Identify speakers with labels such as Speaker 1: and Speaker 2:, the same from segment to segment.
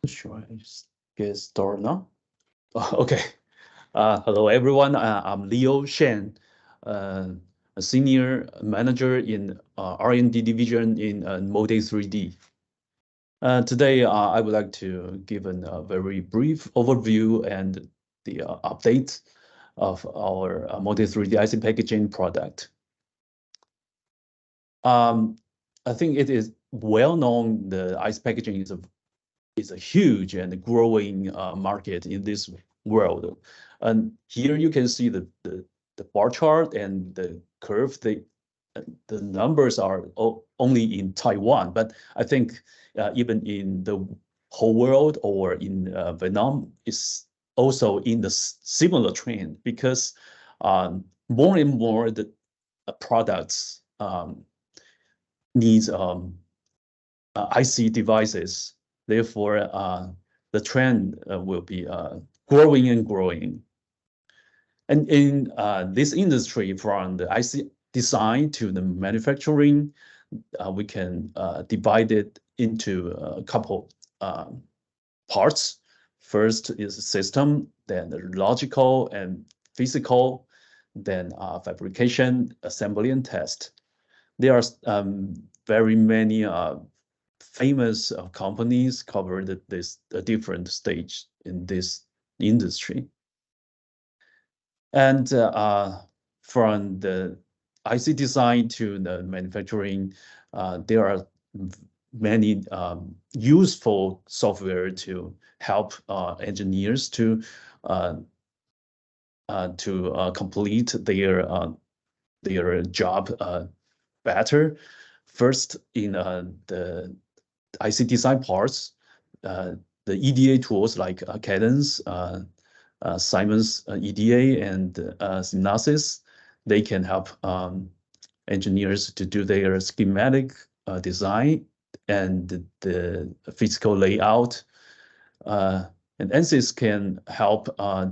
Speaker 1: Should I get started now? Okay. Hello, everyone. I'm Leo Shen, uh, a senior manager in R&D division in Moldex3D. Today, I would like to give a very brief overview and the update of our Moldex3D IC Packaging product. I think it is well known the IC packaging is a huge and growing market in this world. And here you can see the bar chart and the curve. The numbers are only in Taiwan, but I think even in the whole world or in Vietnam is also in the similar trend, because more and more the products needs IC devices. Therefore, the trend will be growing and growing. And in this industry, from the IC design to the manufacturing, we can divide it into a couple parts. First is system, then the logical and physical, then fabrication, assembly, and test. There are very many famous companies covered this different stage in this industry. And from the IC design to the manufacturing, there are many useful software to help engineers to complete their job better. First, in the IC design parts, the EDA tools like Cadence, Simon's EDA, and Synopsys, they can help engineers to do their schematic design and the physical layout. And ANSYS can help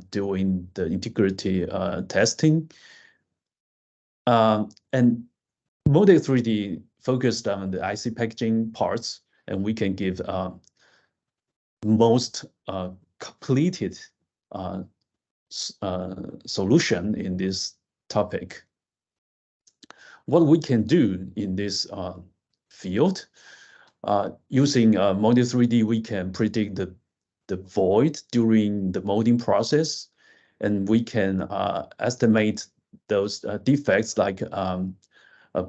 Speaker 1: doing the integrity testing. And Moldex3D focused on the IC packaging parts, and we can give most completed solution in this topic. What we can do in this field, using Moldex3D, we can predict the void during the molding process, and we can estimate those defects like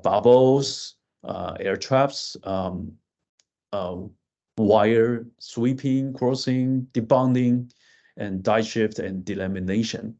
Speaker 1: bubbles, air traps, wire sweeping, crossing, debonding, and die shift and delamination.